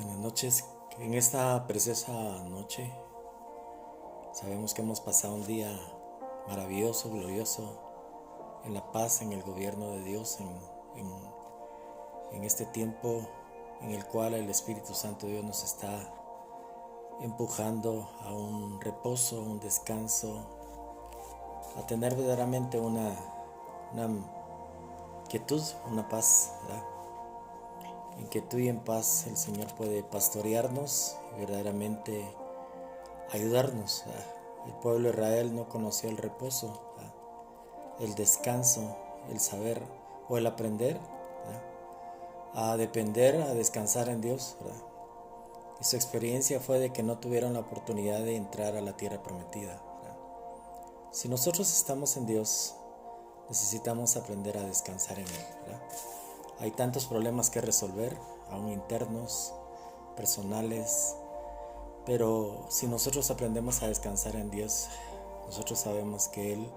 Buenas noches. En esta preciosa noche sabemos que hemos pasado un día maravilloso, glorioso, en la paz, en el gobierno de Dios, en este tiempo en el cual el Espíritu Santo de Dios nos está empujando a un reposo, un descanso, a tener verdaderamente una quietud, una paz, ¿verdad? En quietud y en paz el Señor puede pastorearnos y verdaderamente ayudarnos. El pueblo de Israel no conoció el reposo, el descanso, el saber o el aprender a depender, a descansar en Dios. Y su experiencia fue de que no tuvieron la oportunidad de entrar a la tierra prometida. Si nosotros estamos en Dios, necesitamos aprender a descansar en Él. Hay tantos problemas que resolver, aún internos, personales, pero si nosotros aprendemos a descansar en Dios, nosotros sabemos que Él,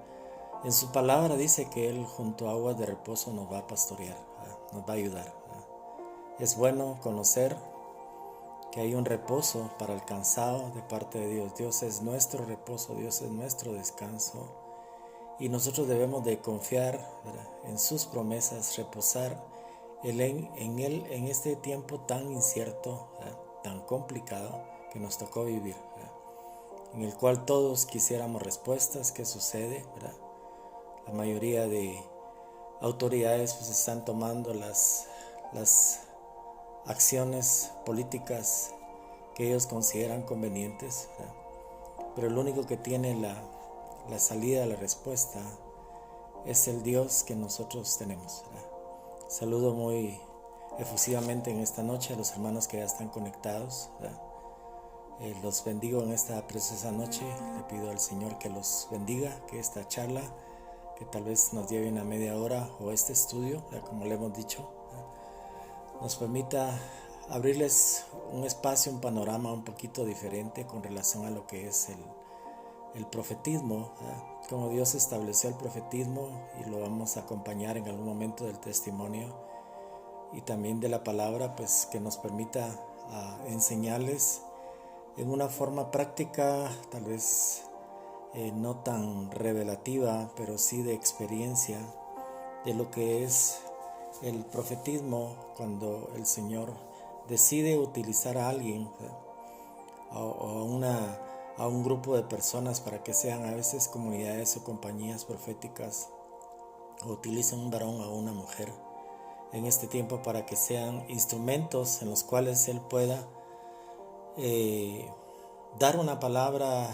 en su palabra dice que Él junto a aguas de reposo nos va a pastorear, nos va a ayudar. Es bueno conocer que hay un reposo para el cansado de parte de Dios. Dios es nuestro reposo, Dios es nuestro descanso. Y nosotros debemos de confiar, ¿verdad?, en sus promesas, reposar en Él en este tiempo tan incierto, ¿verdad?, tan complicado que nos tocó vivir, ¿verdad?, en el cual todos quisiéramos respuestas. ¿Qué sucede? ¿Verdad? La mayoría de autoridades pues están tomando las acciones políticas que ellos consideran convenientes, ¿verdad? Pero el único que tiene la salida, la respuesta, es el Dios que nosotros tenemos, ¿verdad? Saludo muy efusivamente en esta noche a los hermanos que ya están conectados, ¿verdad? Los bendigo en esta preciosa noche. Le pido al Señor que los bendiga, que esta charla, que tal vez nos lleve una media hora, o este estudio, como le hemos dicho, nos permita abrirles un espacio, un panorama un poquito diferente con relación a lo que es el profetismo, como Dios estableció el profetismo, y lo vamos a acompañar en algún momento del testimonio y también de la palabra, pues que nos permita enseñarles en una forma práctica, tal vez no tan revelativa, pero sí de experiencia, de lo que es el profetismo cuando el Señor decide utilizar a alguien, a un grupo de personas para que sean a veces comunidades o compañías proféticas, o utilicen un varón o una mujer en este tiempo para que sean instrumentos en los cuales Él pueda dar una palabra,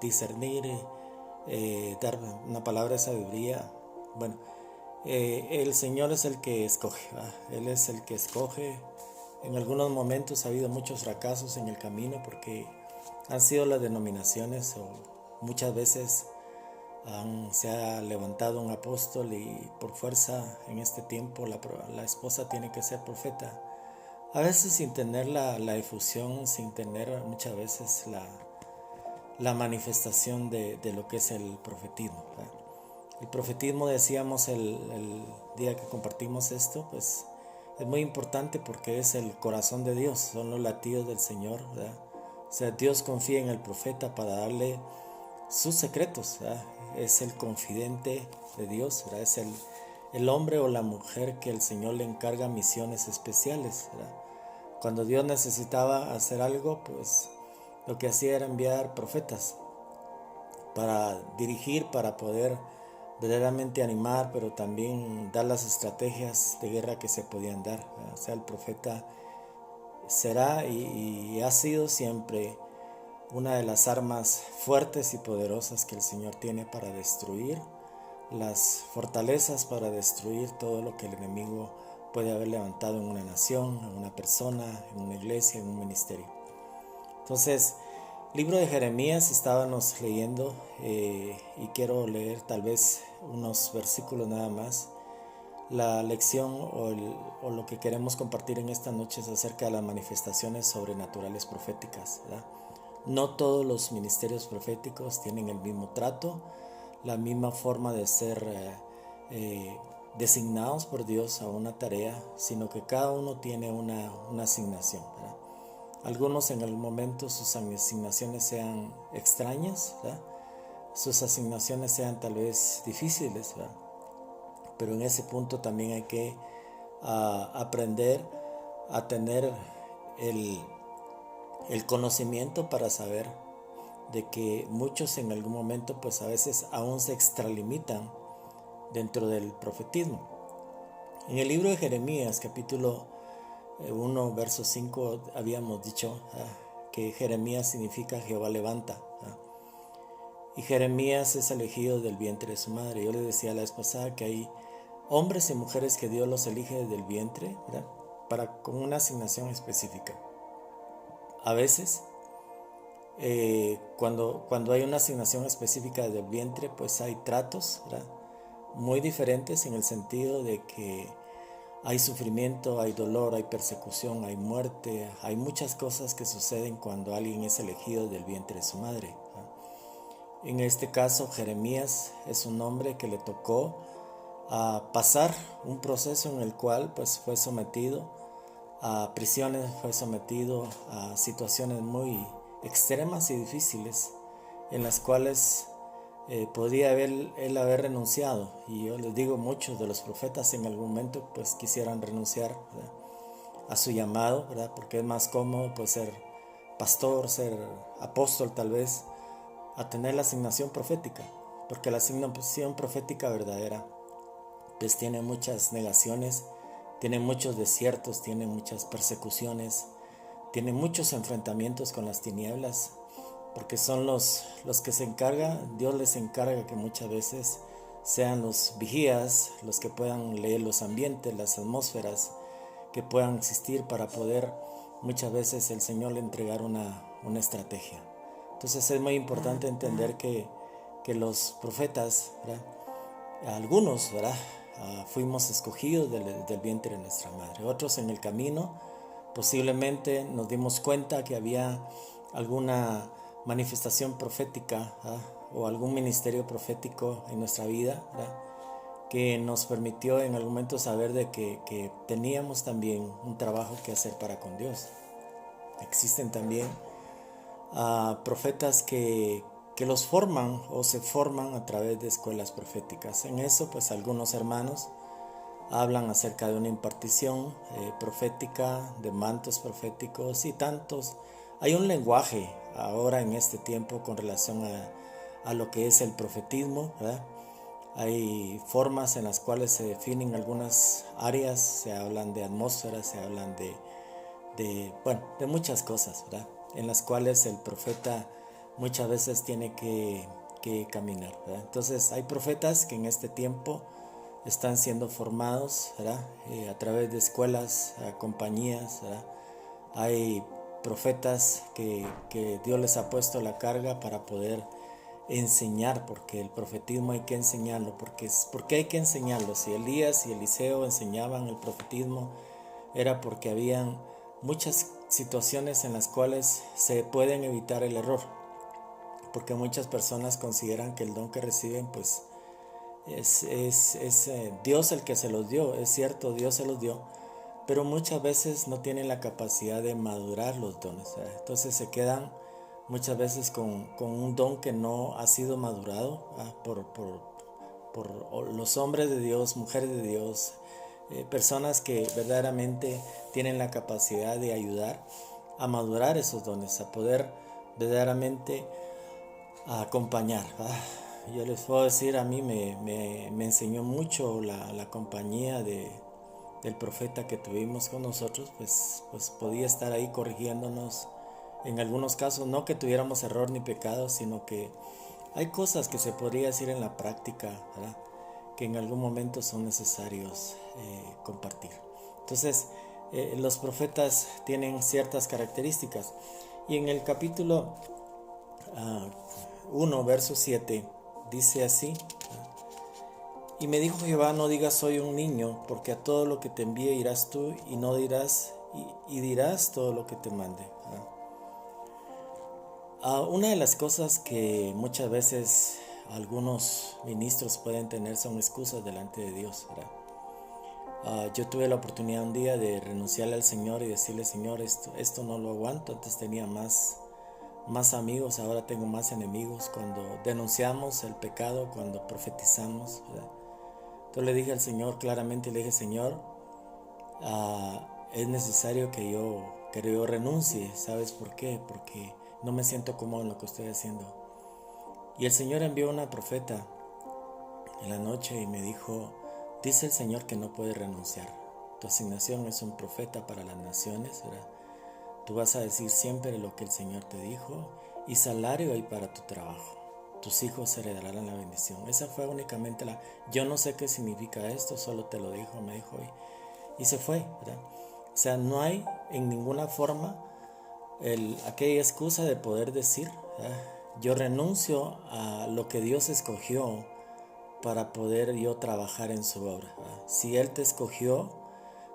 discernir, dar una palabra de sabiduría. Bueno, el Señor es el que escoge, ¿verdad? Él es el que escoge. En algunos momentos ha habido muchos fracasos en el camino porque han sido las denominaciones, o muchas veces se ha levantado un apóstol y por fuerza en este tiempo la esposa tiene que ser profeta. A veces sin tener la efusión, sin tener muchas veces la manifestación de lo que es el profetismo, ¿verdad? El profetismo, decíamos el día que compartimos esto, pues es muy importante porque es el corazón de Dios, son los latidos del Señor, ¿verdad? O sea, Dios confía en el profeta para darle sus secretos, ¿verdad? Es el confidente de Dios, ¿verdad? Es el hombre o la mujer que el Señor le encarga misiones especiales, ¿verdad? Cuando Dios necesitaba hacer algo, pues lo que hacía era enviar profetas para dirigir, para poder verdaderamente animar, pero también dar las estrategias de guerra que se podían dar, ¿verdad? O sea, el profeta será y ha sido siempre una de las armas fuertes y poderosas que el Señor tiene para destruir las fortalezas, para destruir todo lo que el enemigo puede haber levantado en una nación, en una persona, en una iglesia, en un ministerio. Entonces, libro de Jeremías estábamos leyendo, y quiero leer tal vez unos versículos nada más. La lección o lo que queremos compartir en esta noche es acerca de las manifestaciones sobrenaturales proféticas, ¿verdad? No todos los ministerios proféticos tienen el mismo trato, la misma forma de ser designados por Dios a una tarea, sino que cada uno tiene una asignación, ¿verdad? algunos en algún momento sus asignaciones sean extrañas, ¿verdad? Sus asignaciones sean tal vez difíciles, ¿verdad? Pero en ese punto también hay que aprender a tener el conocimiento para saber de que muchos en algún momento pues a veces aún se extralimitan dentro del profetismo. En el libro de Jeremías, capítulo 1, verso 5, habíamos dicho que Jeremías significa Jehová levanta. Y Jeremías es elegido del vientre de su madre. Yo les decía la vez pasada que hay hombres y mujeres que Dios los elige desde el vientre, ¿verdad? Con una asignación específica. A veces, cuando hay una asignación específica desde el vientre, pues hay tratos, ¿verdad?, muy diferentes, en el sentido de que hay sufrimiento, hay dolor, hay persecución, hay muerte, hay muchas cosas que suceden cuando alguien es elegido del vientre de su madre. En este caso, Jeremías es un hombre que le tocó pasar un proceso en el cual pues fue sometido a prisiones, fue sometido a situaciones muy extremas y difíciles, en las cuales podría él haber renunciado. Y yo les digo, muchos de los profetas en algún momento pues quisieran renunciar, ¿verdad?, a su llamado, ¿verdad?, porque es más cómodo pues ser pastor, ser apóstol tal vez, a tener la asignación profética, porque la asignación profética verdadera pues tiene muchas negaciones, tiene muchos desiertos, tiene muchas persecuciones, tiene muchos enfrentamientos con las tinieblas, porque son los que se encargan, Dios les encarga que muchas veces sean los vigías, los que puedan leer los ambientes, las atmósferas, que puedan existir para poder muchas veces el Señor le entregar una estrategia. Entonces es muy importante entender que los profetas, ¿verdad?, algunos, ¿verdad?, fuimos escogidos del vientre de nuestra madre. Otros en el camino posiblemente nos dimos cuenta que había alguna manifestación profética, ¿verdad?, o algún ministerio profético en nuestra vida, ¿verdad?, que nos permitió en algún momento saber de que teníamos también un trabajo que hacer para con Dios. Existen también profetas que los forman o se forman a través de escuelas proféticas. En eso pues algunos hermanos hablan acerca de una impartición profética, de mantos proféticos y tantos. Hay un lenguaje ahora en este tiempo con relación a lo que es el profetismo, ¿verdad? Hay formas en las cuales se definen algunas áreas, se hablan de atmósferas, se hablan de muchas cosas, ¿verdad?, en las cuales el profeta muchas veces tiene que caminar, ¿verdad? Entonces hay profetas que en este tiempo están siendo formados, ¿verdad?, a través de escuelas, compañías, ¿verdad? Hay profetas que Dios les ha puesto la carga para poder enseñar, porque el profetismo hay que enseñarlo. porque hay que enseñarlo. Si Elías y Eliseo enseñaban el profetismo, era porque habían muchas situaciones en las cuales se pueden evitar el error, porque muchas personas consideran que el don que reciben pues es Dios el que se los dio. Es cierto, Dios se los dio, pero muchas veces no tienen la capacidad de madurar los dones, ¿verdad? Entonces se quedan muchas veces con un don que no ha sido madurado, ¿verdad?, por los hombres de Dios, mujeres de Dios, personas que verdaderamente tienen la capacidad de ayudar a madurar esos dones, a poder verdaderamente acompañar, ¿verdad? Yo les puedo decir, a mí me enseñó mucho la compañía del profeta que tuvimos con nosotros, pues podía estar ahí corrigiéndonos en algunos casos, no que tuviéramos error ni pecado, sino que hay cosas que se podría decir en la práctica, ¿verdad?, que en algún momento son necesarios compartir. Entonces, los profetas tienen ciertas características. Y en el capítulo 1, verso 7, dice así: y me dijo Jehová, no digas soy un niño, porque a todo lo que te envíe irás tú, y no dirás, y dirás todo lo que te mande. Una de las cosas que muchas veces algunos ministros pueden tener son excusas delante de Dios, ¿verdad? Yo tuve la oportunidad un día de renunciarle al Señor y decirle: Señor, esto no lo aguanto. Antes tenía más amigos, ahora tengo más enemigos. Cuando denunciamos el pecado, cuando profetizamos, ¿verdad? Entonces le dije al Señor claramente, le dije: Señor, es necesario que yo renuncie. ¿Sabes por qué? Porque no me siento cómodo en lo que estoy haciendo. Y el Señor envió una profeta en la noche y me dijo: dice el Señor que no puedes renunciar. Tu asignación es un profeta para las naciones, ¿verdad? Tú vas a decir siempre lo que el Señor te dijo, y salario hay para tu trabajo. Tus hijos heredarán la bendición. Esa fue únicamente yo no sé qué significa esto, solo te lo dijo, me dijo, y se fue, ¿verdad? O sea, no hay en ninguna forma aquella excusa de poder decir, ¿verdad? Yo renuncio a lo que Dios escogió para poder yo trabajar en su obra, ¿verdad? Si Él te escogió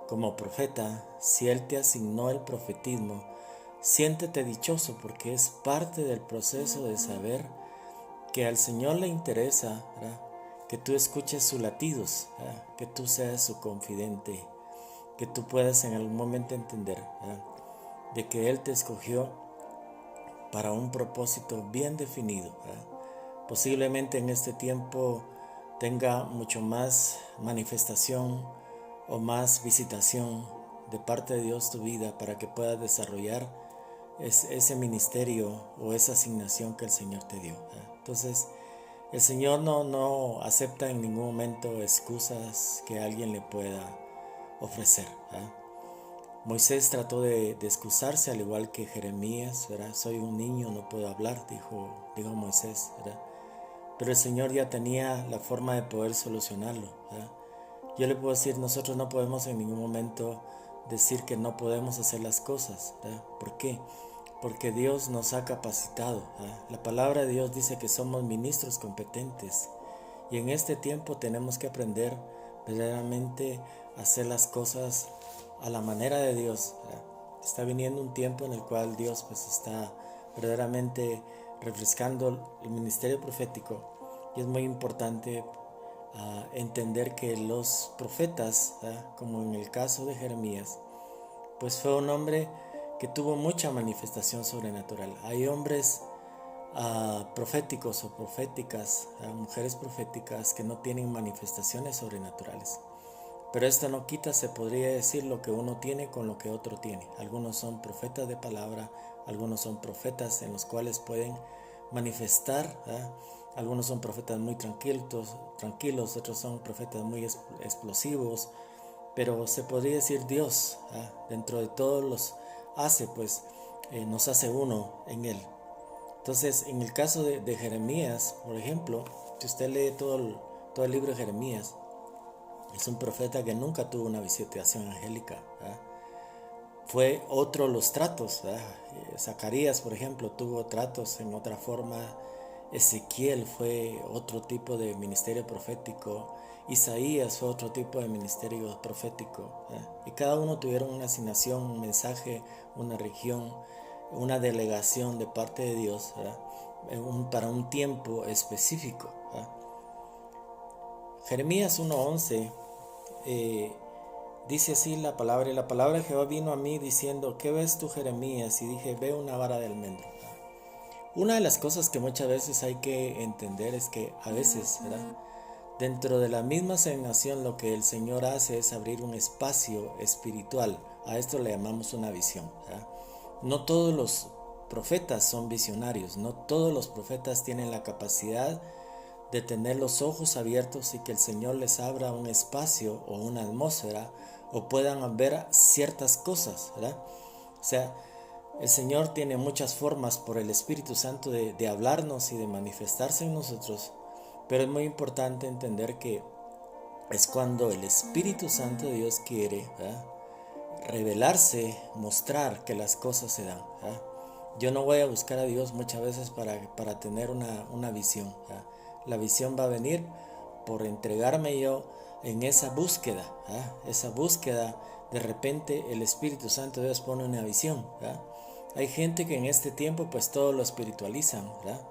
como profeta, si Él te asignó el profetismo, siéntete dichoso, porque es parte del proceso de saber que al Señor le interesa, ¿verdad?, que tú escuches sus latidos, ¿verdad?, que tú seas su confidente, que tú puedas en algún momento entender, ¿verdad?, de que Él te escogió para un propósito bien definido, ¿verdad? Posiblemente en este tiempo tenga mucho más manifestación o más visitación de parte de Dios tu vida, para que puedas desarrollar ese ministerio o esa asignación que el Señor te dio, ¿verdad? Entonces, el Señor no acepta en ningún momento excusas que alguien le pueda ofrecer, ¿verdad? Moisés trató de excusarse, al igual que Jeremías, ¿verdad? Soy un niño, no puedo hablar, dijo Moisés, ¿verdad? Pero el Señor ya tenía la forma de poder solucionarlo, ¿verdad? Yo le puedo decir: nosotros no podemos en ningún momento decir que no podemos hacer las cosas, ¿verdad? ¿Por qué? Porque Dios nos ha capacitado, ¿verdad? La palabra de Dios dice que somos ministros competentes, y en este tiempo tenemos que aprender verdaderamente a hacer las cosas a la manera de Dios, ¿verdad? Está viniendo un tiempo en el cual Dios pues está verdaderamente refrescando el ministerio profético, y es muy importante entender que los profetas, ¿verdad?, como en el caso de Jeremías, pues fue un hombre que tuvo mucha manifestación sobrenatural. Hay hombres proféticos o proféticas, mujeres proféticas que no tienen manifestaciones sobrenaturales. Pero esto no quita, se podría decir, lo que uno tiene con lo que otro tiene. Algunos son profetas de palabra, algunos son profetas en los cuales pueden manifestar, ¿verdad? Algunos son profetas muy tranquilos, otros son profetas muy explosivos, pero se podría decir Dios, ¿verdad?, dentro de todos los hace, pues nos hace uno en Él. Entonces, en el caso de Jeremías, por ejemplo, si usted lee todo el libro de Jeremías, es un profeta que nunca tuvo una visitación angélica, ¿verdad? Fue otro los tratos, ¿verdad? Zacarías, por ejemplo, tuvo tratos en otra forma. Ezequiel fue otro tipo de ministerio profético. Isaías fue otro tipo de ministerio profético, ¿verdad? Y cada uno tuvieron una asignación, un mensaje, una región, una delegación de parte de Dios, ¿verdad?, para un tiempo específico, ¿verdad? Jeremías 1:11 dice así la palabra: y la palabra de Jehová vino a mí diciendo: ¿qué ves tú, Jeremías? Y dije: veo una vara de almendro. Una de las cosas que muchas veces hay que entender es que a veces, ¿verdad?, dentro de la misma asignación, lo que el Señor hace es abrir un espacio espiritual. A esto le llamamos una visión, ¿verdad? No todos los profetas son visionarios, no todos los profetas tienen la capacidad de tener los ojos abiertos y que el Señor les abra un espacio o una atmósfera, o puedan ver ciertas cosas, ¿verdad? O sea, el Señor tiene muchas formas por el Espíritu Santo de hablarnos y de manifestarse en nosotros, pero es muy importante entender que es cuando el Espíritu Santo de Dios quiere, ¿verdad?, revelarse, mostrar que las cosas se dan, ¿verdad? Yo no voy a buscar a Dios muchas veces para tener una visión, ¿verdad? La visión va a venir por entregarme yo en esa búsqueda, ¿verdad? Esa búsqueda, de repente el Espíritu Santo de Dios pone una visión, ¿verdad? Hay gente que en este tiempo pues todo lo espiritualizan, ¿verdad?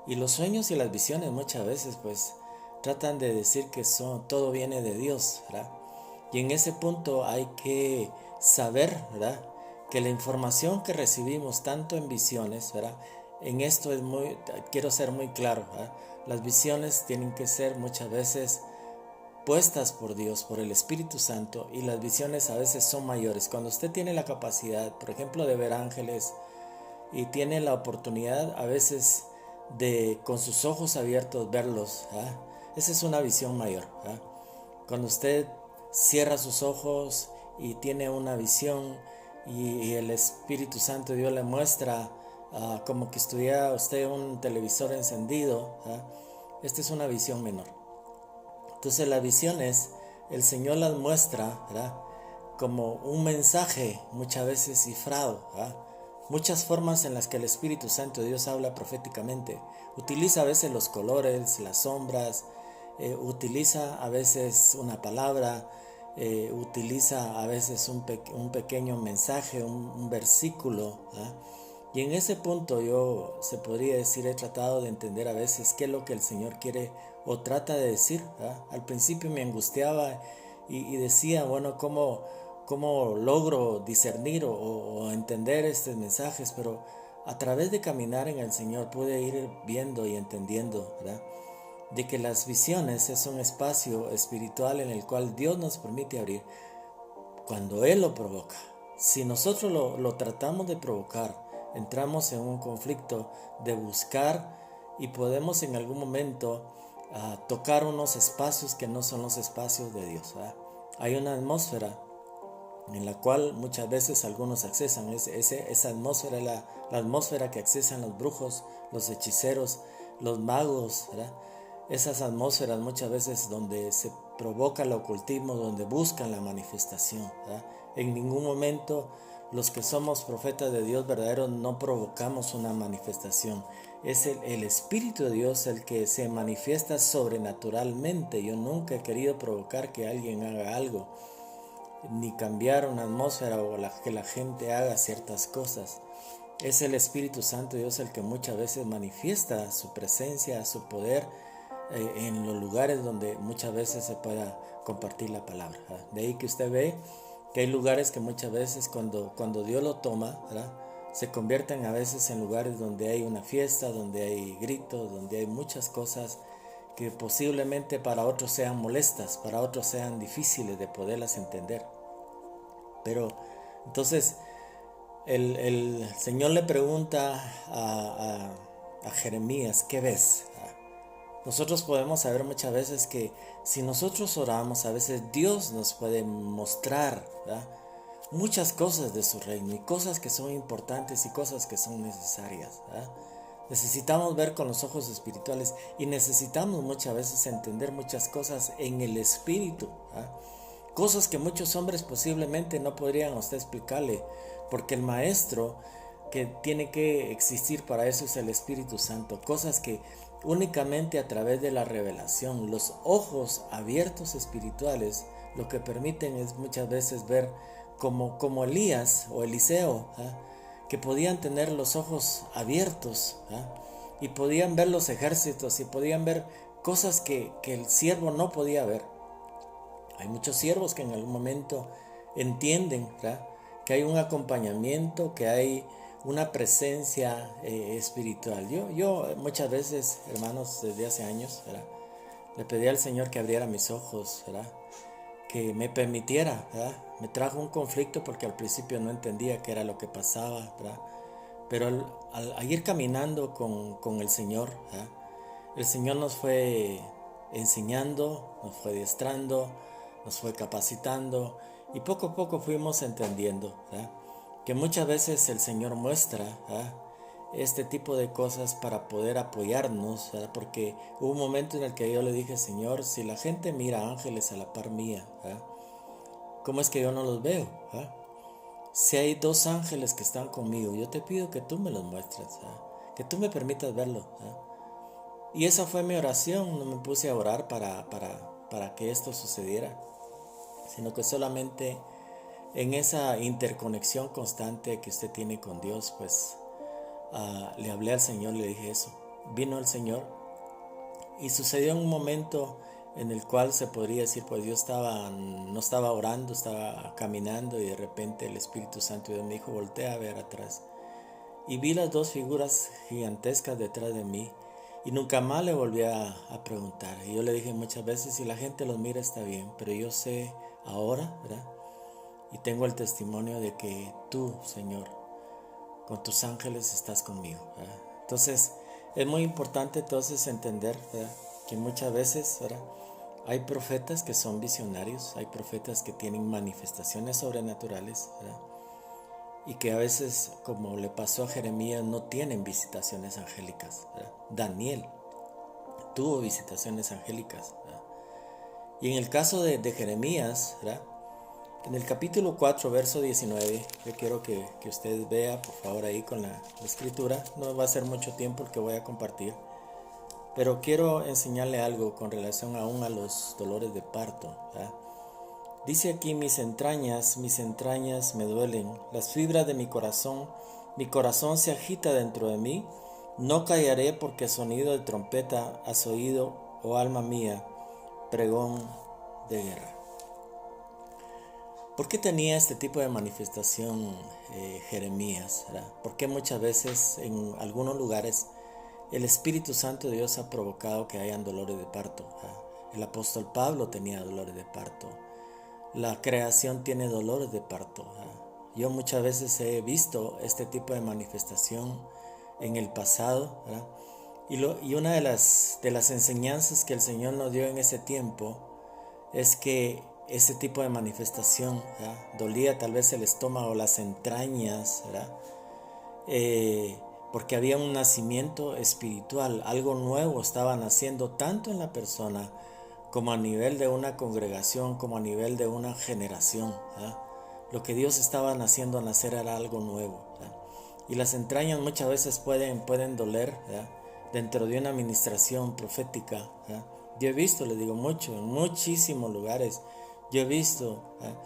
Y los sueños y las visiones muchas veces pues tratan de decir que todo viene de Dios, ¿verdad? Y en ese punto hay que saber, ¿verdad?, que la información que recibimos tanto en visiones, ¿verdad?, en esto quiero ser muy claro, ¿verdad?, las visiones tienen que ser muchas veces puestas por Dios, por el Espíritu Santo, y las visiones a veces son mayores. Cuando usted tiene la capacidad, por ejemplo, de ver ángeles y tiene la oportunidad a veces de con sus ojos abiertos verlos, ¿verdad?, esa es una visión mayor, ¿verdad? Cuando usted cierra sus ojos y tiene una visión y el Espíritu Santo Dios le muestra como que estuviera usted un televisor encendido, ¿verdad?, esta es una visión menor. Entonces las visiones, el Señor las muestra, ¿verdad?, como un mensaje muchas veces cifrado, ¿verdad?, muchas formas en las que el Espíritu Santo de Dios habla proféticamente. Utiliza a veces los colores, las sombras, utiliza a veces una palabra, utiliza a veces un pequeño mensaje, un versículo, ¿verdad? Y en ese punto yo, se podría decir, he tratado de entender a veces qué es lo que el Señor quiere o trata de decir, ¿verdad? Al principio me angustiaba y decía, bueno, ¿cómo logro discernir o entender estos mensajes? Pero a través de caminar en el Señor pude ir viendo y entendiendo, ¿verdad?, de que las visiones es un espacio espiritual en el cual Dios nos permite abrir cuando Él lo provoca. Si nosotros lo tratamos de provocar, entramos en un conflicto de buscar y podemos en algún momento tocar unos espacios que no son los espacios de Dios, ¿verdad? Hay una atmósfera en la cual muchas veces algunos accesan. Esa atmósfera es la atmósfera que accesan los brujos, los hechiceros, los magos, ¿verdad? Esas atmósferas muchas veces donde se provoca el ocultismo, donde buscan la manifestación, ¿verdad? En ningún momento los que somos profetas de Dios verdaderos no provocamos una manifestación. Es el Espíritu de Dios el que se manifiesta sobrenaturalmente. Yo nunca he querido provocar que alguien haga algo, ni cambiar una atmósfera o que la gente haga ciertas cosas. Es el Espíritu Santo de Dios el que muchas veces manifiesta su presencia, su poder en los lugares donde muchas veces se pueda compartir la palabra, ¿verdad? De ahí que usted ve que hay lugares que muchas veces cuando Dios lo toma, ¿verdad?, se convierten a veces en lugares donde hay una fiesta, donde hay gritos, donde hay muchas cosas que posiblemente para otros sean molestas, para otros sean difíciles de poderlas entender. Pero entonces el Señor le pregunta a Jeremías, ¿qué ves? Nosotros podemos saber muchas veces que si nosotros oramos, a veces Dios nos puede mostrar, ¿verdad?, muchas cosas de su reino y cosas que son importantes y cosas que son necesarias, ¿verdad? Necesitamos ver con los ojos espirituales y necesitamos muchas veces entender muchas cosas en el espíritu, ¿verdad?, cosas que muchos hombres posiblemente no podrían a usted explicarle, porque el maestro que tiene que existir para eso es el Espíritu Santo. Cosas que únicamente a través de la revelación, los ojos abiertos espirituales, lo que permiten es muchas veces ver como Elías o Eliseo, ¿eh?, que podían tener los ojos abiertos, ¿eh?, y podían ver los ejércitos y podían ver cosas que el siervo no podía ver. Hay muchos siervos que en algún momento entienden, ¿verdad?, que hay un acompañamiento, que hay una presencia espiritual. Yo muchas veces, hermanos, desde hace años, ¿verdad?, le pedí al Señor que abriera mis ojos, ¿verdad?, que me permitiera, ¿verdad?, me trajo un conflicto porque al principio no entendía qué era lo que pasaba, ¿verdad?, pero al ir caminando con el Señor, ¿verdad?, el Señor nos fue enseñando, nos fue adiestrando, nos fue capacitando y poco a poco fuimos entendiendo, ¿verdad?, que muchas veces el Señor muestra, ¿verdad?, este tipo de cosas para poder apoyarnos, ¿verdad?, porque hubo un momento en el que yo le dije, Señor, si la gente mira ángeles a la par mía, ¿verdad?, ¿cómo es que yo no los veo? ¿verdad? Si hay dos ángeles que están conmigo, yo te pido que tú me los muestres, ¿verdad?, que tú me permitas verlo, ¿verdad? Y esa fue mi oración. No me puse a orar para que esto sucediera, sino que solamente en esa interconexión constante que usted tiene con Dios, pues le hablé al Señor, le dije eso. Vino el Señor y sucedió en un momento en el cual se podría decir, pues yo no estaba orando, estaba caminando y de repente el Espíritu Santo de Dios me dijo, voltea a ver atrás. Y vi las dos figuras gigantescas detrás de mí y nunca más le volví a preguntar. Y yo le dije muchas veces, si la gente los mira está bien, pero yo sé ahora, ¿verdad? Y tengo el testimonio de que tú, Señor, con tus ángeles estás conmigo, ¿verdad? Entonces, es muy importante entonces entender, ¿verdad?, que muchas veces, ¿verdad?, hay profetas que son visionarios, hay profetas que tienen manifestaciones sobrenaturales, ¿verdad?, y que a veces, como le pasó a Jeremías, no tienen visitaciones angélicas, ¿verdad? Daniel tuvo visitaciones angélicas, ¿verdad? Y en el caso de Jeremías, ¿verdad?, en el capítulo 4, verso 19, yo quiero que usted vea, por favor, ahí con la escritura. No va a ser mucho tiempo el que voy a compartir, pero quiero enseñarle algo con relación aún a los dolores de parto, ¿verdad? Dice aquí, mis entrañas me duelen, las fibras de mi corazón se agita dentro de mí. No callaré porque sonido de trompeta has oído, oh alma mía, pregón de guerra. ¿Por qué tenía este tipo de manifestación Jeremías, ¿verdad? Porque muchas veces en algunos lugares el Espíritu Santo de Dios ha provocado que hayan dolores de parto, ¿verdad? El apóstol Pablo tenía dolores de parto. La creación tiene dolores de parto, ¿verdad? Yo muchas veces he visto este tipo de manifestación en el pasado, ¿verdad? Y una de las enseñanzas que el Señor nos dio en ese tiempo es que ese tipo de manifestación, ¿verdad?, dolía tal vez el estómago, las entrañas, ¿verdad?, porque había un nacimiento espiritual, algo nuevo estaba naciendo tanto en la persona como a nivel de una congregación, como a nivel de una generación, ¿verdad? Lo que Dios estaba haciendo nacer era algo nuevo, ¿verdad? Y las entrañas muchas veces pueden doler, ¿verdad?, dentro de una administración profética, ¿verdad? Yo he visto, le digo mucho, en muchísimos lugares, yo he visto, ¿verdad?,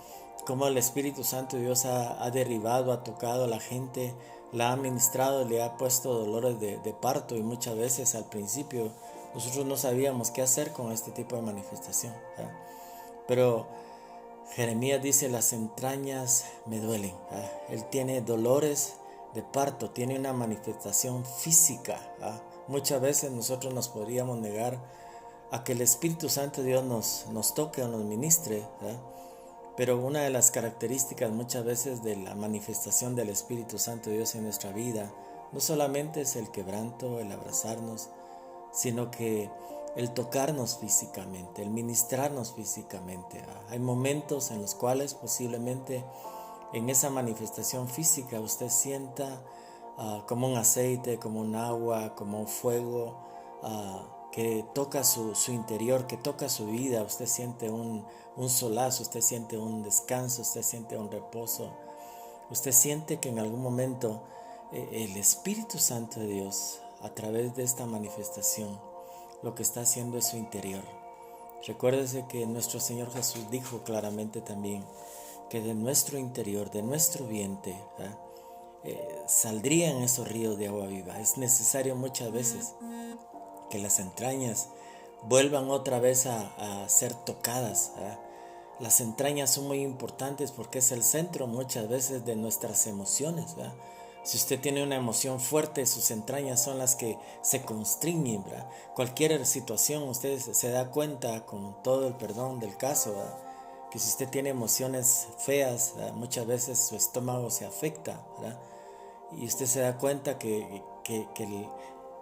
cómo el Espíritu Santo de Dios ha derribado, ha tocado a la gente, la ha ministrado, le ha puesto dolores de parto, y muchas veces al principio nosotros no sabíamos qué hacer con este tipo de manifestación, ¿verdad? Pero Jeremías dice, las entrañas me duelen, ¿verdad? Él tiene dolores de parto, tiene una manifestación física, ¿verdad? Muchas veces nosotros nos podríamos negar a que el Espíritu Santo de Dios nos toque o nos ministre, ¿verdad? Pero una de las características muchas veces de la manifestación del Espíritu Santo de Dios en nuestra vida no solamente es el quebranto, el abrazarnos, sino que el tocarnos físicamente, el ministrarnos físicamente. Hay momentos en los cuales posiblemente en esa manifestación física usted sienta como un aceite, como un agua, como un fuego que toca su interior, que toca su vida. Usted siente un solazo, usted siente un descanso, usted siente un reposo. Usted siente que en algún momento el Espíritu Santo de Dios, a través de esta manifestación, lo que está haciendo es su interior. Recuérdese que nuestro Señor Jesús dijo claramente también que de nuestro interior, de nuestro vientre, saldrían esos ríos de agua viva. Es necesario muchas veces que las entrañas vuelvan otra vez a ser tocadas, ¿verdad? Las entrañas son muy importantes porque es el centro muchas veces de nuestras emociones, ¿verdad? Si usted tiene una emoción fuerte, sus entrañas son las que se constriñen, ¿verdad? Cualquier situación, usted se da cuenta, con todo el perdón del caso, ¿verdad?, que si usted tiene emociones feas, ¿verdad?, muchas veces su estómago se afecta, ¿verdad? Y usted se da cuenta que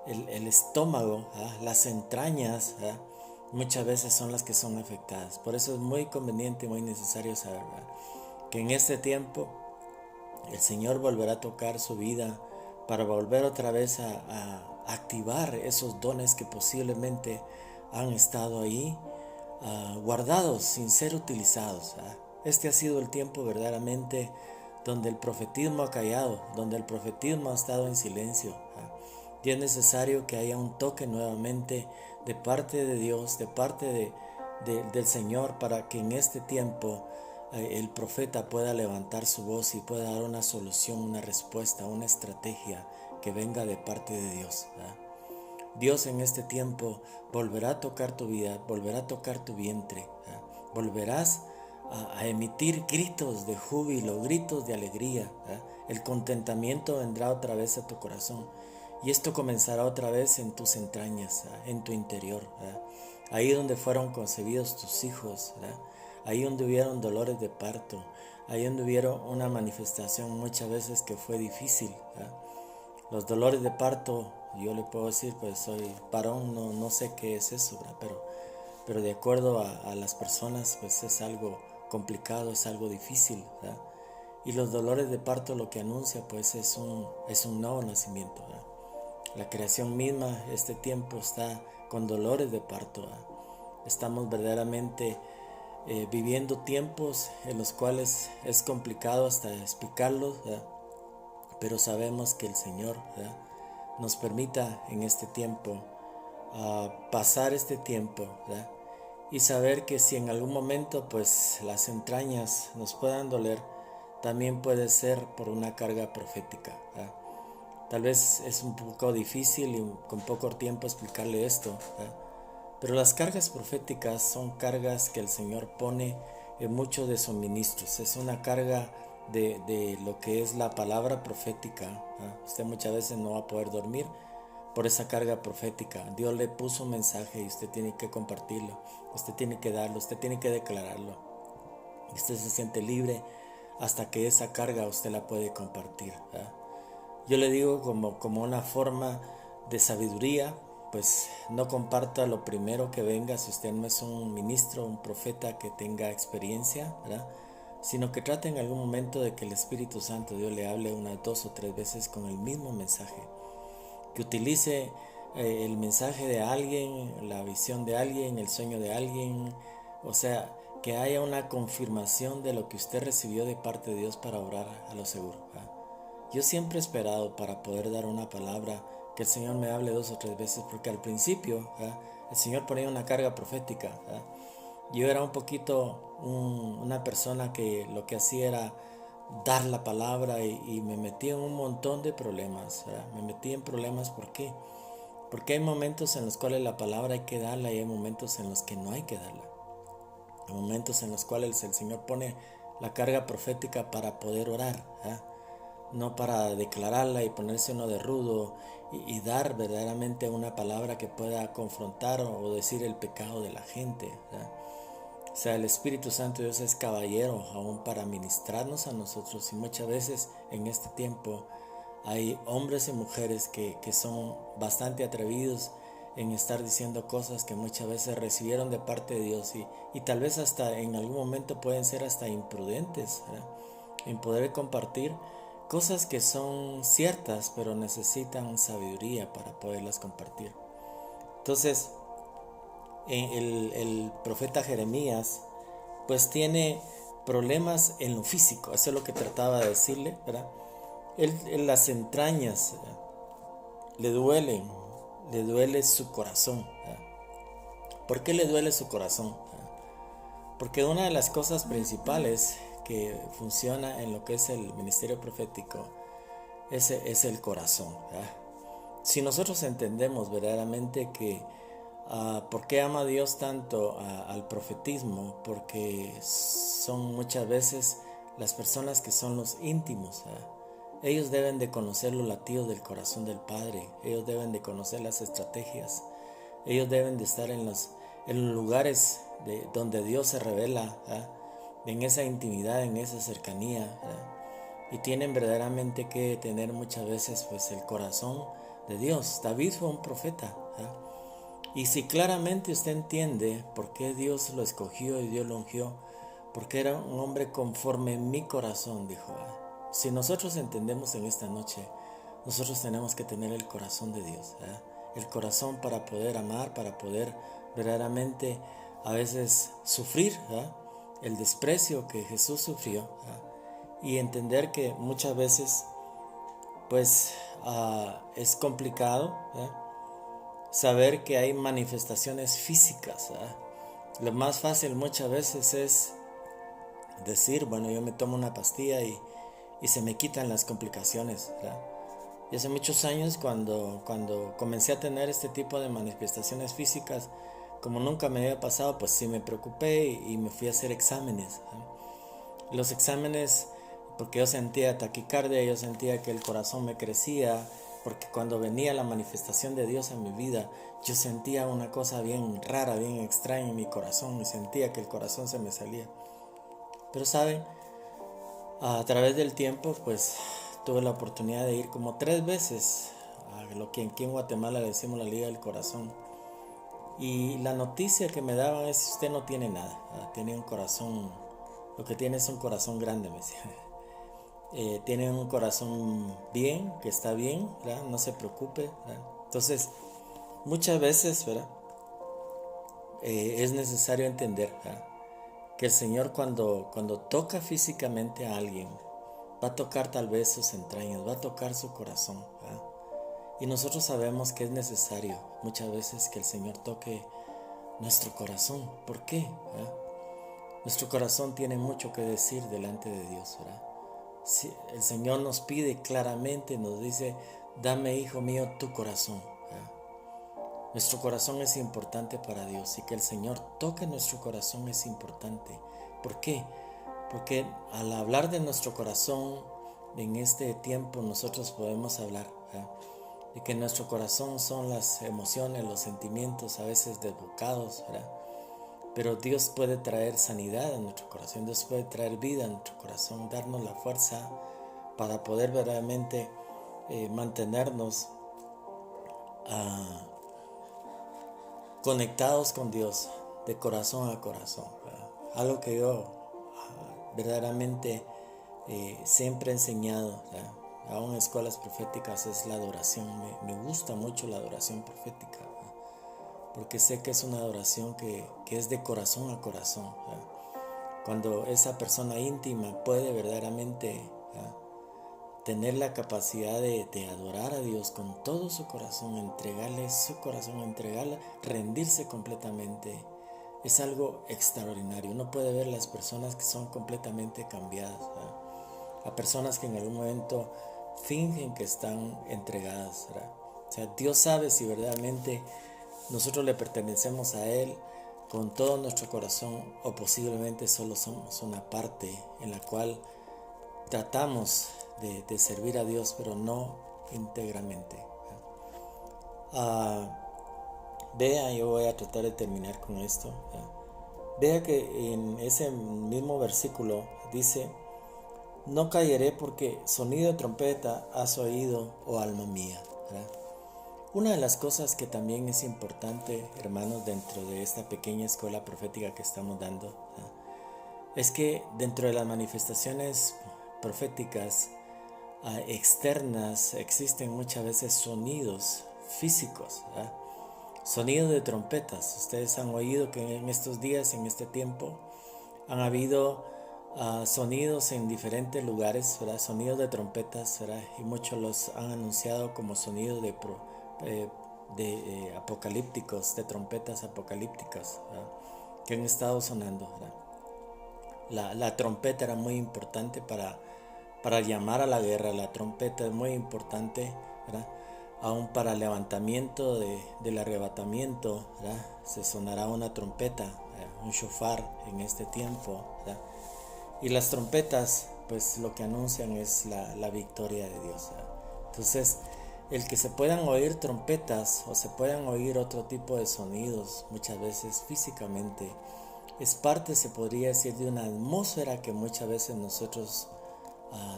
el estómago, ¿verdad?, las entrañas, ¿verdad?, muchas veces son las que son afectadas. Por eso es muy conveniente, muy necesario saber, ¿verdad?, que en este tiempo el Señor volverá a tocar su vida para volver otra vez a activar esos dones que posiblemente han estado ahí guardados sin ser utilizados, ¿verdad? Este ha sido el tiempo verdaderamente donde el profetismo ha callado, donde el profetismo ha estado en silencio, ¿verdad? Y es necesario que haya un toque nuevamente de parte de Dios, de parte del Señor, para que en este tiempo el profeta pueda levantar su voz y pueda dar una solución, una respuesta, una estrategia que venga de parte de Dios, ¿verdad? Dios en este tiempo volverá a tocar tu vida, volverá a tocar tu vientre, volverás a emitir gritos de júbilo, gritos de alegría. El contentamiento vendrá otra vez a tu corazón y esto comenzará otra vez en tus entrañas, en tu interior, ahí donde fueron concebidos tus hijos, ahí donde hubieron dolores de parto, ahí donde hubieron una manifestación muchas veces que fue difícil. Los dolores de parto, yo le puedo decir, pues soy varón, no sé qué es eso, pero de acuerdo a las personas, pues es algo complicado, es algo difícil, ¿verdad? Y los dolores de parto lo que anuncia, pues es un nuevo nacimiento, ¿verdad? La creación misma, este tiempo está con dolores de parto, ¿verdad? Estamos verdaderamente viviendo tiempos en los cuales es complicado hasta explicarlos, ¿verdad? Pero sabemos que el Señor, ¿verdad?, nos permita en este tiempo pasar este tiempo, ¿verdad?, y saber que si en algún momento pues las entrañas nos puedan doler, también puede ser por una carga profética, ¿verdad? Tal vez es un poco difícil y con poco tiempo explicarle esto, ¿verdad?, pero las cargas proféticas son cargas que el Señor pone en muchos de sus ministros. Es una carga de lo que es la palabra profética. Usted muchas veces no va a poder dormir por esa carga profética. Dios le puso un mensaje y usted tiene que compartirlo, usted tiene que darlo, usted tiene que declararlo. Usted se siente libre hasta que esa carga usted la puede compartir. Yo le digo como una forma de sabiduría, pues no comparta lo primero que venga si usted no es un ministro, un profeta que tenga experiencia, ¿verdad?, sino que trate en algún momento de que el Espíritu Santo Dios le hable unas 2 o 3 veces con el mismo mensaje, que utilice el mensaje de alguien, la visión de alguien, el sueño de alguien, o sea, que haya una confirmación de lo que usted recibió de parte de Dios para orar a lo seguro. Yo siempre he esperado para poder dar una palabra que el Señor me hable 2 o 3 veces, porque al principio el Señor ponía una carga profética. Yo era un poquito una persona que lo que hacía era dar la palabra y me metí en un montón de problemas. Me metí en problemas, ¿por qué? Porque hay momentos en los cuales la palabra hay que darla y hay momentos en los que no hay que darla. Hay momentos en los cuales el Señor pone la carga profética para poder orar, no para declararla y ponerse uno de rudo y dar verdaderamente una palabra que pueda confrontar o decir el pecado de la gente. O sea, el Espíritu Santo de Dios es caballero aún para ministrarnos a nosotros, y muchas veces en este tiempo hay hombres y mujeres que son bastante atrevidos en estar diciendo cosas que muchas veces recibieron de parte de Dios y tal vez hasta en algún momento pueden ser hasta imprudentes, ¿verdad?, en poder compartir cosas que son ciertas pero necesitan sabiduría para poderlas compartir. Entonces el profeta Jeremías pues tiene problemas en lo físico, eso es lo que trataba de decirle, ¿verdad? En las entrañas le duele su corazón, ¿verdad? ¿Por qué le duele su corazón? Porque una de las cosas principales que funciona en lo que es el ministerio profético es el corazón, ¿verdad? Si nosotros entendemos verdaderamente que ¿por qué ama Dios tanto al profetismo? Porque son muchas veces las personas que son los íntimos, ellos deben de conocer los latidos del corazón del Padre, ellos deben de conocer las estrategias, ellos deben de estar en los lugares donde Dios se revela, en esa intimidad, en esa cercanía, y tienen verdaderamente que tener muchas veces pues el corazón de Dios. David fue un profeta, y si claramente usted entiende por qué Dios lo escogió y Dios lo ungió, porque era un hombre conforme en mi corazón, dijo. Si nosotros entendemos en esta noche, nosotros tenemos que tener el corazón de Dios, el corazón para poder amar, para poder verdaderamente a veces sufrir el desprecio que Jesús sufrió, y entender que muchas veces pues es complicado saber que hay manifestaciones físicas. Lo más fácil muchas veces es decir, bueno, yo me tomo una pastilla y se me quitan las complicaciones, ¿verdad? Y hace muchos años cuando comencé a tener este tipo de manifestaciones físicas, como nunca me había pasado, pues sí me preocupé y me fui a hacer exámenes. Los exámenes, porque yo sentía taquicardia, yo sentía que el corazón me crecía, porque cuando venía la manifestación de Dios en mi vida, yo sentía una cosa bien rara, bien extraña en mi corazón y sentía que el corazón se me salía. Pero saben, a través del tiempo, pues tuve la oportunidad de ir como 3 veces a lo que aquí en Guatemala le decimos la Liga del Corazón. Y la noticia que me daban es que usted no tiene nada, tiene un corazón, lo que tiene es un corazón grande, me decía. Tiene un corazón bien, que está bien, ¿verdad? No se preocupe, ¿verdad? Entonces, muchas veces, ¿verdad? Es necesario entender, ¿verdad? Que el Señor cuando toca físicamente a alguien, va a tocar tal vez sus entrañas, va a tocar su corazón, ¿verdad? Y nosotros sabemos que es necesario muchas veces que el Señor toque nuestro corazón. ¿Por qué? ¿Verdad? Nuestro corazón tiene mucho que decir delante de Dios, ¿verdad? Si el Señor nos pide claramente, nos dice, dame, hijo mío, tu corazón, ¿verdad? Nuestro corazón es importante para Dios y que el Señor toque nuestro corazón es importante. ¿Por qué? Porque al hablar de nuestro corazón en este tiempo nosotros podemos hablar, ¿verdad? De que nuestro corazón son las emociones, los sentimientos a veces desbocados, ¿verdad? Pero Dios puede traer sanidad a nuestro corazón, Dios puede traer vida a nuestro corazón, darnos la fuerza para poder verdaderamente mantenernos conectados con Dios de corazón a corazón, ¿verdad? Algo que yo verdaderamente siempre he enseñado, ¿verdad? Aún en escuelas proféticas es la adoración. Me gusta mucho la adoración profética, ¿verdad? Porque sé que es una adoración que es de corazón a corazón, ¿verdad? Cuando esa persona íntima puede verdaderamente, ¿verdad?, tener la capacidad de adorar a Dios con todo su corazón, entregarle su corazón, entregarle, rendirse completamente, es algo extraordinario. Uno puede ver las personas que son completamente cambiadas, ¿verdad? A personas que en algún momento fingen que están entregadas, ¿verdad? O sea, Dios sabe si verdaderamente nosotros le pertenecemos a Él con todo nuestro corazón o posiblemente solo somos una parte en la cual tratamos de servir a Dios, pero no íntegramente. Vea, yo voy a tratar de terminar con esto. Vea que en ese mismo versículo dice, no callaré porque sonido de trompeta has oído, oh alma mía, ¿verdad? Una de las cosas que también es importante, hermanos, dentro de esta pequeña escuela profética que estamos dando, ¿verdad?, es que dentro de las manifestaciones proféticas externas existen muchas veces sonidos físicos, ¿verdad? Sonidos de trompetas. Ustedes han oído que en estos días, en este tiempo, han habido sonidos en diferentes lugares, ¿verdad? Sonidos de trompetas, ¿verdad? Y muchos los han anunciado como sonidos de apocalípticos, de trompetas apocalípticas, ¿verdad?, que han estado sonando, ¿verdad? La trompeta era muy importante para llamar a la guerra. La trompeta es muy importante, ¿verdad? Aún para el levantamiento del arrebatamiento, ¿verdad?, se sonará una trompeta, un shofar en este tiempo, ¿verdad? Y las trompetas, pues lo que anuncian es la victoria de Dios, ¿verdad? Entonces, el que se puedan oír trompetas o se puedan oír otro tipo de sonidos, muchas veces físicamente, es parte, se podría decir, de una atmósfera que muchas veces nosotros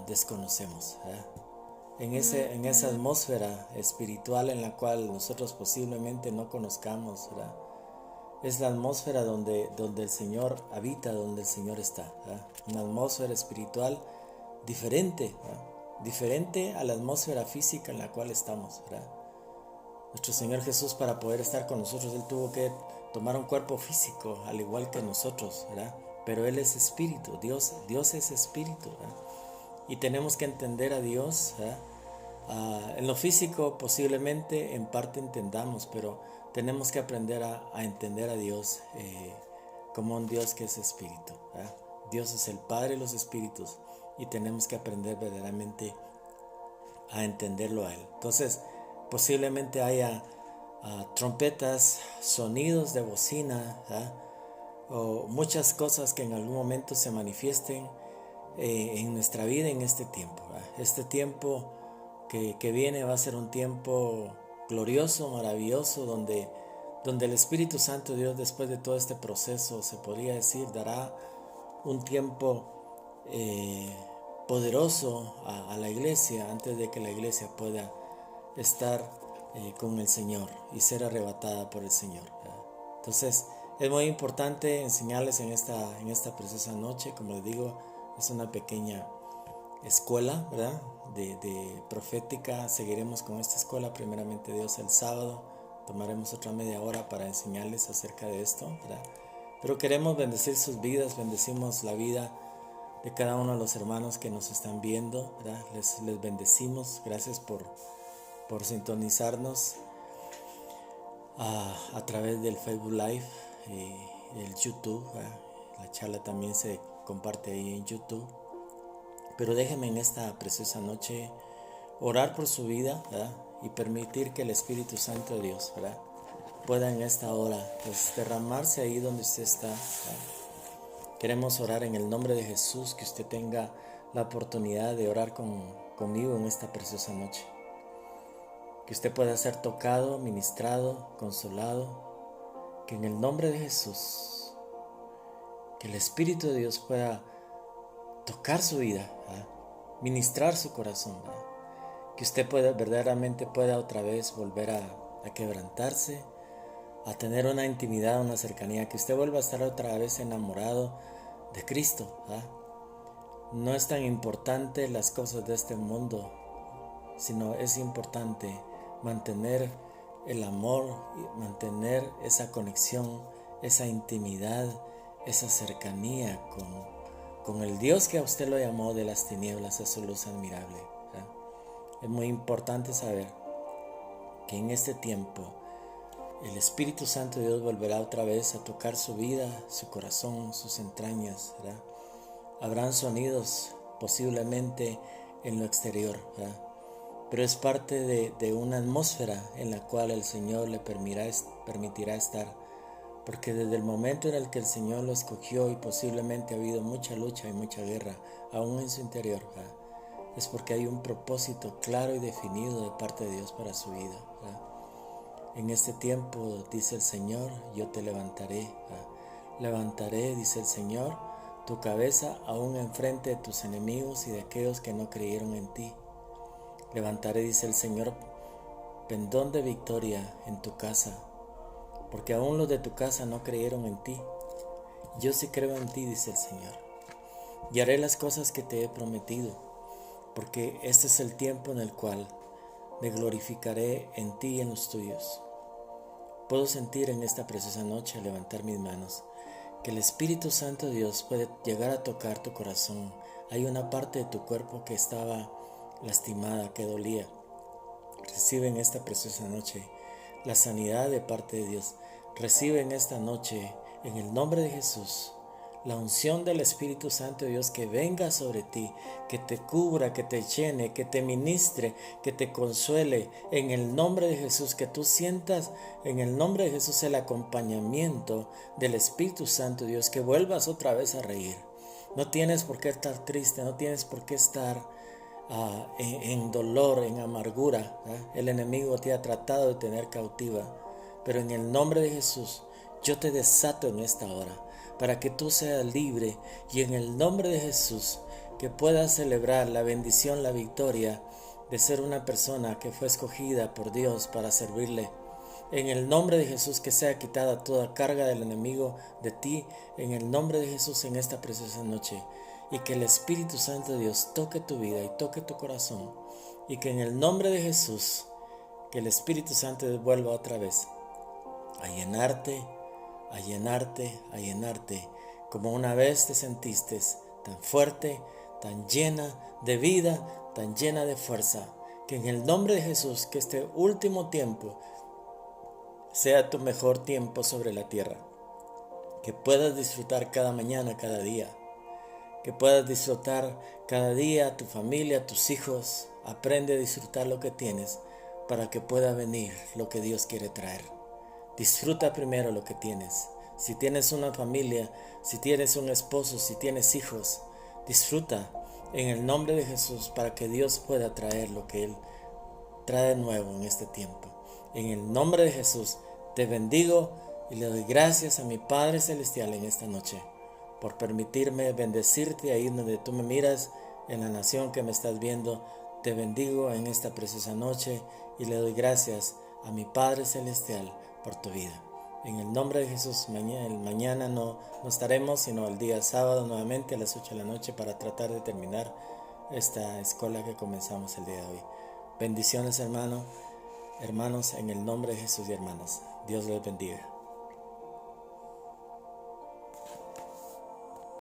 desconocemos, ¿verdad? En esa atmósfera espiritual en la cual nosotros posiblemente no conozcamos, ¿verdad?, es la atmósfera donde el Señor habita, donde el Señor está, ¿verdad? Una atmósfera espiritual diferente, ¿verdad?, diferente a la atmósfera física en la cual estamos, ¿verdad? Nuestro Señor Jesús, para poder estar con nosotros, Él tuvo que tomar un cuerpo físico, al igual que nosotros, ¿verdad? Pero Él es espíritu, Dios es espíritu, ¿verdad? Y tenemos que entender a Dios, ¿verdad? En lo físico posiblemente en parte entendamos, pero tenemos que aprender a entender a Dios como un Dios que es espíritu, ¿verdad? Dios es el Padre de los espíritus y tenemos que aprender verdaderamente a entenderlo a Él. Entonces, posiblemente haya trompetas, sonidos de bocina, o muchas cosas que en algún momento se manifiesten en nuestra vida en este tiempo. Este tiempo que viene va a ser un tiempo glorioso, maravilloso, donde el Espíritu Santo de Dios, después de todo este proceso, se podría decir, dará un tiempo poderoso a la iglesia, antes de que la iglesia pueda estar con el Señor y ser arrebatada por el Señor. Entonces es muy importante enseñarles en esta preciosa noche. Como les digo, es una pequeña escuela, ¿verdad? de profética. Seguiremos con esta escuela, primeramente Dios, el sábado. Tomaremos otra media hora para enseñarles acerca de esto, ¿verdad? Pero queremos bendecir sus vidas, bendecimos la vida de cada uno de los hermanos que nos están viendo, ¿verdad? Les bendecimos. Gracias por sintonizarnos a través del Facebook Live y el YouTube, ¿verdad? La charla también se comparte ahí en YouTube. Pero déjenme en esta preciosa noche orar por su vida, ¿verdad? Y permitir que el Espíritu Santo de Dios, ¿verdad?, pueda en esta hora pues derramarse ahí donde usted está, ¿verdad? Queremos orar en el nombre de Jesús, que usted tenga la oportunidad de orar conmigo en esta preciosa noche. Que usted pueda ser tocado, ministrado, consolado. Que en el nombre de Jesús, que el Espíritu de Dios pueda tocar su vida, ¿verdad?, ministrar su corazón, ¿verdad?, que usted verdaderamente pueda otra vez volver a quebrantarse, a tener una intimidad, una cercanía, que usted vuelva a estar otra vez enamorado de Cristo, ¿verdad? No es tan importante las cosas de este mundo, sino es importante mantener el amor, mantener esa conexión, esa intimidad, esa cercanía con el Dios que a usted lo llamó de las tinieblas a su luz admirable, ¿verdad? Es muy importante saber que en este tiempo el Espíritu Santo de Dios volverá otra vez a tocar su vida, su corazón, sus entrañas, ¿verdad? Habrán sonidos posiblemente en lo exterior, ¿verdad? Pero es parte de una atmósfera en la cual el Señor le permitirá estar, porque desde el momento en el que el Señor lo escogió, y posiblemente ha habido mucha lucha y mucha guerra aún en su interior, ¿verdad?, es porque hay un propósito claro y definido de parte de Dios para su vida, ¿verdad? En este tiempo, dice el Señor, yo te levantaré, ¿verdad? Levantaré, dice el Señor, tu cabeza aún enfrente de tus enemigos y de aquellos que no creyeron en ti. Levantaré, dice el Señor, pendón de victoria en tu casa, porque aún los de tu casa no creyeron en ti. Yo sí creo en ti, dice el Señor, y haré las cosas que te he prometido, porque este es el tiempo en el cual me glorificaré en ti y en los tuyos. Puedo sentir en esta preciosa noche, al levantar mis manos, que el Espíritu Santo de Dios puede llegar a tocar tu corazón. Hay una parte de tu cuerpo que estaba lastimada, que dolía. Recibe en esta preciosa noche la sanidad de parte de Dios. Recibe en esta noche, en el nombre de Jesús, la unción del Espíritu Santo de Dios que venga sobre ti, que te cubra, que te llene, que te ministre, que te consuele. En el nombre de Jesús, que tú sientas en el nombre de Jesús el acompañamiento del Espíritu Santo de Dios, que vuelvas otra vez a reír. No tienes por qué estar triste, no tienes por qué estar en dolor, en amargura, ¿eh? El enemigo te ha tratado de tener cautiva, pero en el nombre de Jesús yo te desato en esta hora para que tú seas libre, y en el nombre de Jesús que puedas celebrar la bendición, la victoria de ser una persona que fue escogida por Dios para servirle. En el nombre de Jesús, que sea quitada toda carga del enemigo de ti, en el nombre de Jesús, en esta preciosa noche. Y que el Espíritu Santo de Dios toque tu vida y toque tu corazón. Y que en el nombre de Jesús, que el Espíritu Santo vuelva otra vez a llenarte, a llenarte, a llenarte, como una vez te sentiste tan fuerte, tan llena de vida, tan llena de fuerza. Que en el nombre de Jesús, que este último tiempo sea tu mejor tiempo sobre la tierra. Que puedas disfrutar cada mañana, cada día. que puedas disfrutar cada día, tu familia, tus hijos. Aprende a disfrutar lo que tienes para que pueda venir lo que Dios quiere traer. Disfruta primero lo que tienes. Si tienes una familia, si tienes un esposo, si tienes hijos, disfruta en el nombre de Jesús para que Dios pueda traer lo que Él trae de nuevo en este tiempo. En el nombre de Jesús te bendigo y le doy gracias a mi Padre Celestial en esta noche por permitirme bendecirte ahí donde tú me miras, en la nación que me estás viendo. Te bendigo en esta preciosa noche y le doy gracias a mi Padre Celestial por tu vida. En el nombre de Jesús, mañana no estaremos, sino el día sábado nuevamente a las 8 de la noche para tratar de terminar esta escuela que comenzamos el día de hoy. Bendiciones, hermanos, en el nombre de Jesús y hermanas. Dios les bendiga.